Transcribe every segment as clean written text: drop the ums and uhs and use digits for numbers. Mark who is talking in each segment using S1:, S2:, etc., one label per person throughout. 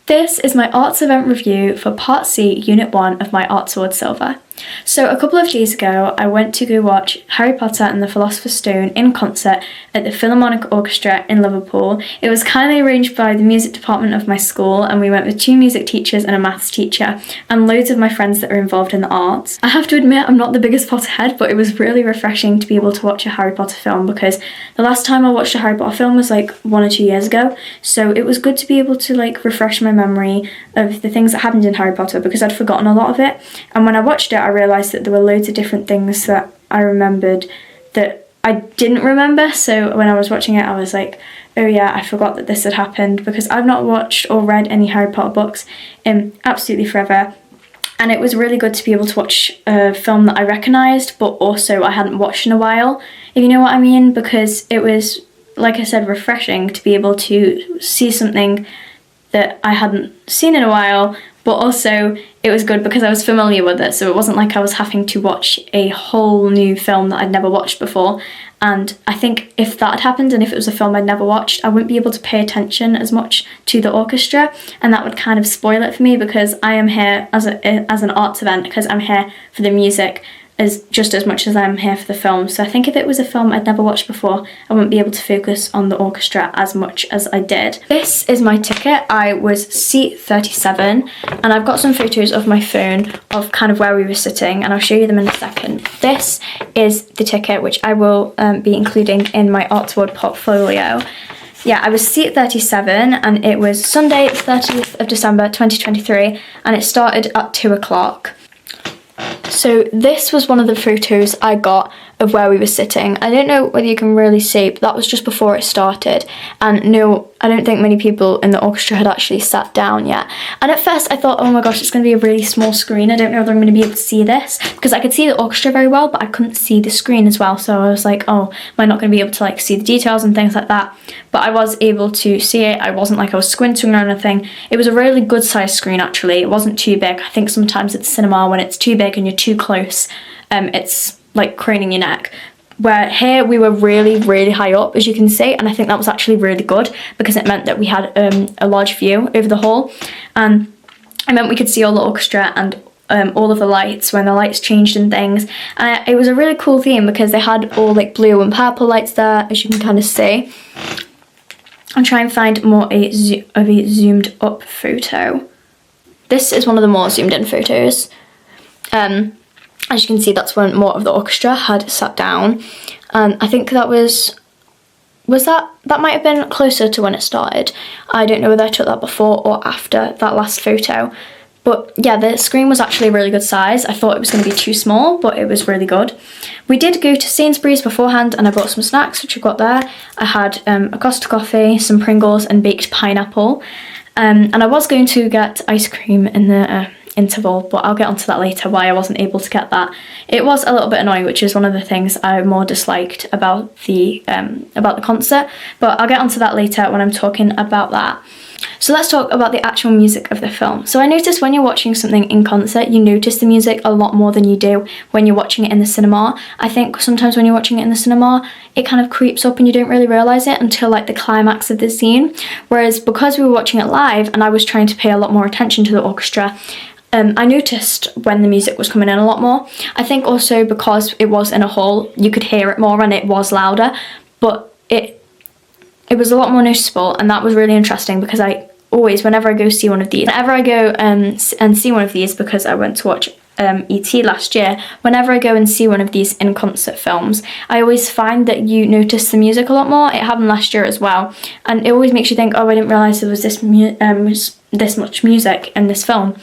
S1: This is my arts event review for Part C, Unit 1 of my Arts Award Silver. So a couple of days ago, I went to go watch Harry Potter and the Philosopher's Stone in concert at the Philharmonic Orchestra in Liverpool. It was kindly arranged by the music department of my school, and we went with 2 music teachers and a maths teacher, and loads of my friends that are involved in the arts. I have to admit, I'm not the biggest Potterhead, but it was really refreshing to be able to watch a Harry Potter film, because the last time I watched a Harry Potter film was like 1 or 2 years ago, so it was good to be able to like refresh my memory of the things that happened in Harry Potter, because I'd forgotten a lot of it. And when I watched it, I realised that there were loads of different things that I remembered that I didn't remember. So when I was watching it, I was like, oh yeah, I forgot that this had happened, because I've not watched or read any Harry Potter books in absolutely forever. And it was really good to be able to watch a film that I recognised, but also I hadn't watched in a while, if you know what I mean, because it was, like I said, refreshing to be able to see something that I hadn't seen in a while, but also it was good because I was familiar with it, so it wasn't like I was having to watch a whole new film that I'd never watched before. And I think if that had happened, and if it was a film I'd never watched, I wouldn't be able to pay attention as much to the orchestra, and that would kind of spoil it for me, because I am here as an arts event, because I'm here for the music just as much as I'm here for the film. So I think if it was a film I'd never watched before, I wouldn't be able to focus on the orchestra as much as I did. This is my ticket. I was seat 37, and I've got some photos of my phone of kind of where we were sitting, and I'll show you them in a second. This is the ticket, which I will be including in my Arts Award portfolio. Yeah, I was seat 37, and it was Sunday, 30th of December 2023, and it started at 2 o'clock. So this was one of the photos I got of where we were sitting. I don't know whether you can really see, but that was just before it started. And no, I don't think many people in the orchestra had actually sat down yet. And at first I thought, oh my gosh, it's going to be a really small screen. I don't know whether I'm going to be able to see this, because I could see the orchestra very well, but I couldn't see the screen as well. So I was like, oh, am I not going to be able to like see the details and things like that? But I was able to see it. I wasn't like I was squinting or anything. It was a really good sized screen actually. It wasn't too big. I think sometimes at the cinema, when it's too big and you're too close, it's like craning your neck. Where here we were really, really high up, as you can see, and I think that was actually really good, because it meant that we had a large view over the hall, and it meant we could see all the orchestra and all of the lights when the lights changed and things. It was a really cool theme, because they had all like blue and purple lights there, as you can kind of see. I'll try and find more of a zoomed up photo. This is one of the more zoomed in photos. As you can see, that's when more of the orchestra had sat down, and I think that that might have been closer to when it started. I don't know whether I took that before or after that last photo, but yeah, the screen was actually a really good size. I thought it was going to be too small, but it was really good. We did go to Sainsbury's beforehand, and I bought some snacks, which I got there. I had a Costa coffee, some Pringles, and baked pineapple, and I was going to get ice cream in the interval, but I'll get onto that later, why I wasn't able to get that. It was a little bit annoying, which is one of the things I more disliked about the concert, but I'll get onto that later when I'm talking about that. So let's talk about the actual music of the film. So I noticed when you're watching something in concert, you notice the music a lot more than you do when you're watching it in the cinema. I think sometimes when you're watching it in the cinema, it kind of creeps up and you don't really realise it until like the climax of the scene. Whereas because we were watching it live and I was trying to pay a lot more attention to the orchestra, I noticed when the music was coming in a lot more. I think also because it was in a hall, you could hear it more and it was louder, but it was a lot more noticeable, and that was really interesting, because I always, whenever I go see one of these, because I went to watch E.T. last year, whenever I go and see one of these in-concert films, I always find that you notice the music a lot more. It happened last year as well, and it always makes you think, oh, I didn't realise there was this much music in this film.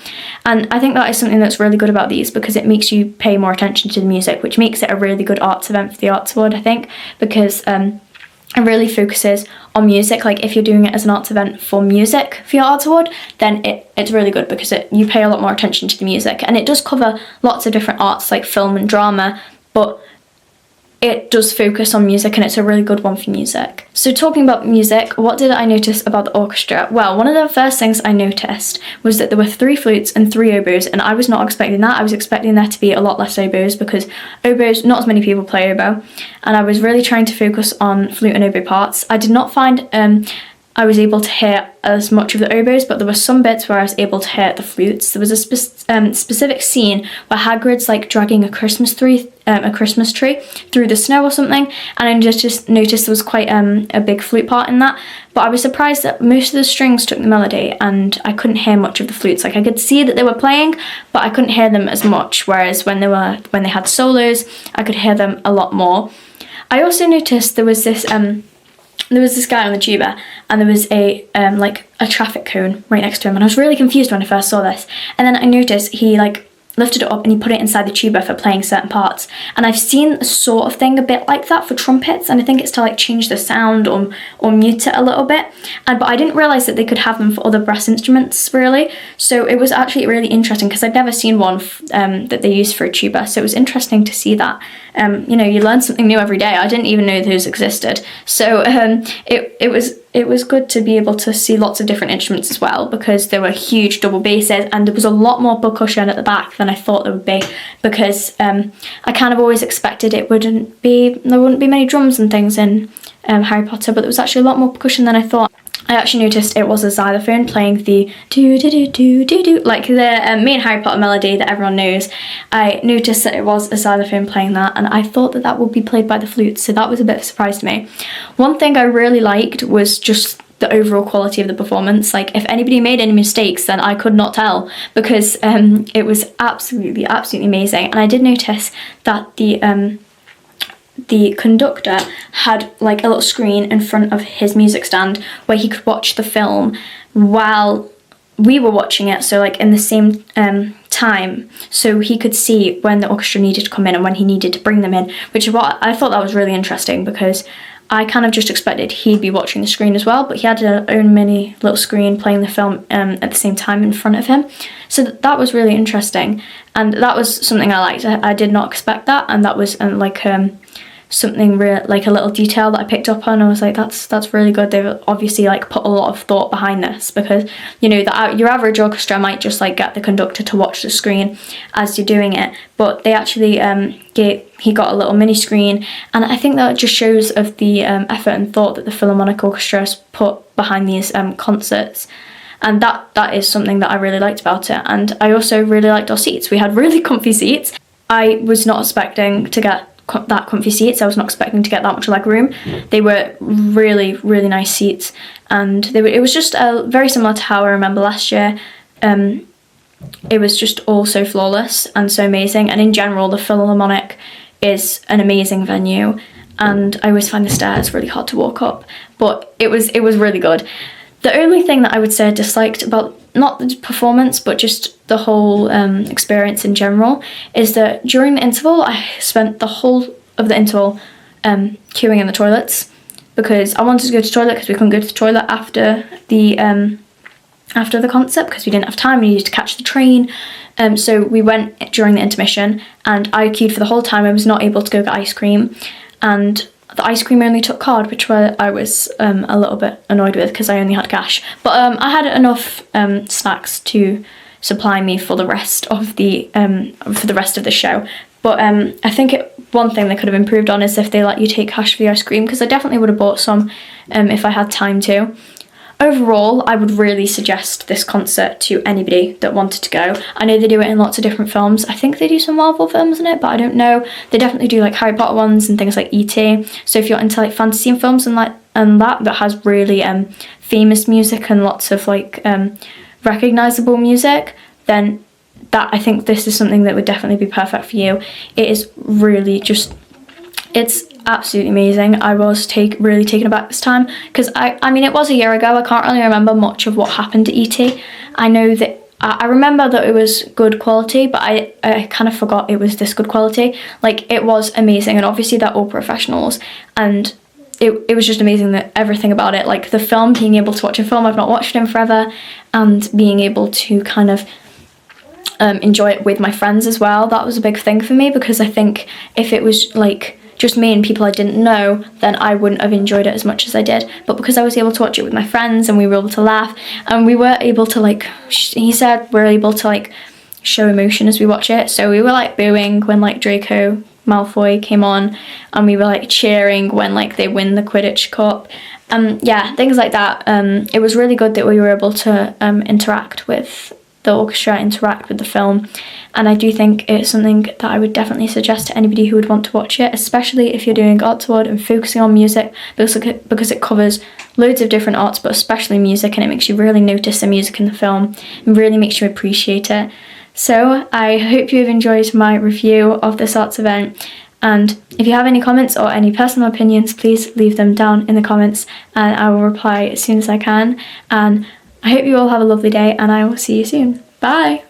S1: And I think that is something that's really good about these, because it makes you pay more attention to the music, which makes it a really good arts event for the Arts Award, I think, because it really focuses on music. Like if you're doing it as an arts event for music for your Arts Award, then it's really good, because you pay a lot more attention to the music, and it does cover lots of different arts like film and drama, but it does focus on music, and it's a really good one for music. So talking about music, what did I notice about the orchestra? Well, one of the first things I noticed was that there were 3 flutes and 3 oboes, and I was not expecting that. I was expecting there to be a lot less oboes, because oboes, not as many people play oboe, and I was really trying to focus on flute and oboe parts. I did not find I was able to hear as much of the oboes, but there were some bits where I was able to hear the flutes. There was a specific scene where Hagrid's like dragging a Christmas tree through the snow or something, and I just noticed there was quite a big flute part in that. But I was surprised that most of the strings took the melody, and I couldn't hear much of the flutes. Like I could see that they were playing, but I couldn't hear them as much. Whereas when they had solos, I could hear them a lot more. I also noticed there was this guy on the tuba, and there was a traffic cone right next to him, and I was really confused when I first saw this. And then I noticed he like lifted it up and he put it inside the tuba for playing certain parts. And I've seen a sort of thing a bit like that for trumpets, and I think it's to like change the sound or mute it a little bit. But I didn't realise that they could have them for other brass instruments really. So it was actually really interesting because I'd never seen one that they used for a tuba. So it was interesting to see that. You learn something new every day. I didn't even know those existed. So it was good to be able to see lots of different instruments as well, because there were huge double basses, and there was a lot more percussion at the back than I thought there would be, because I kind of always expected there wouldn't be many drums and things in Harry Potter, but there was actually a lot more percussion than I thought. I actually noticed it was a xylophone playing the do-do-do-do-do-do, like the main Harry Potter melody that everyone knows. I noticed that it was a xylophone playing that, and I thought that would be played by the flute, so that was a bit of a surprise to me. One thing I really liked was just the overall quality of the performance. Like if anybody made any mistakes, then I could not tell, because it was absolutely amazing. And I did notice that the conductor had like a little screen in front of his music stand where he could watch the film while we were watching it, so like in the same time, so he could see when the orchestra needed to come in and when he needed to bring them in, which is what I thought that was really interesting, because I kind of just expected he'd be watching the screen as well, but he had his own mini little screen playing the film at the same time in front of him. So that was really interesting, and that was something I liked. I did not expect that, and that was something real, like a little detail that I picked up on. I was like, that's really good. They've obviously like put a lot of thought behind this, because your average orchestra might just like get the conductor to watch the screen as you're doing it, but they actually he got a little mini screen, and I think that just shows of the effort and thought that the Philharmonic Orchestra has put behind these concerts. And that is something that I really liked about it. And I also really liked our seats. We had really comfy seats. I was not expecting to get that comfy seats. I was not expecting to get that much leg room. They were really nice seats, and it was just very similar to how I remember last year. It was just all so flawless and so amazing, and in general the Philharmonic is an amazing venue, and I always find the stairs really hard to walk up, but it was really good. The only thing that I would say I disliked about, not the performance, but just the whole experience in general, is that during the interval, I spent the whole of the interval queuing in the toilets, because I wanted to go to the toilet because we couldn't go to the toilet after the concert because we didn't have time. We needed to catch the train. So we went during the intermission, and I queued for the whole time. I was not able to go get ice cream, and the ice cream only took card, which I was a little bit annoyed with because I only had cash. But I had enough snacks to supply me for the rest of the show. But I think one thing they could have improved on is if they let you take cash for the ice cream, because I definitely would have bought some if I had time to. Overall, I would really suggest this concert to anybody that wanted to go. I know they do it in lots of different films. I think they do some Marvel films in it, but I don't know. They definitely do like Harry Potter ones and things like E.T. So if you're into like fantasy and films and that has really famous music and lots of like recognisable music, then I think this is something that would definitely be perfect for you. It is really it's absolutely amazing. I was really taken aback this time, because I mean it was a year ago. I can't really remember much of what happened to E.T. I know that I remember that it was good quality, but I kind of forgot it was this good quality. Like, it was amazing, and obviously they're all professionals, and it was just amazing, that everything about it, like the film, being able to watch a film I've not watched in forever, and being able to kind of enjoy it with my friends as well. That was a big thing for me, because I think if it was like just me and people I didn't know, then I wouldn't have enjoyed it as much as I did. But because I was able to watch it with my friends, and we were able to laugh, and we were able to like, he said we're able to like show emotion as we watch it. So we were like booing when like Draco Malfoy came on, and we were like cheering when like they win the Quidditch Cup. Yeah, things like that. It was really good that we were able to interact with the orchestra, interact with the film, and I do think it's something that I would definitely suggest to anybody who would want to watch it, especially if you're doing art toward and focusing on music, because it covers loads of different arts, but especially music, and it makes you really notice the music in the film and really makes you appreciate it. So I hope you've enjoyed my review of this arts event, and if you have any comments or any personal opinions, please leave them down in the comments and I will reply as soon as I can. And I hope you all have a lovely day, and I will see you soon. Bye!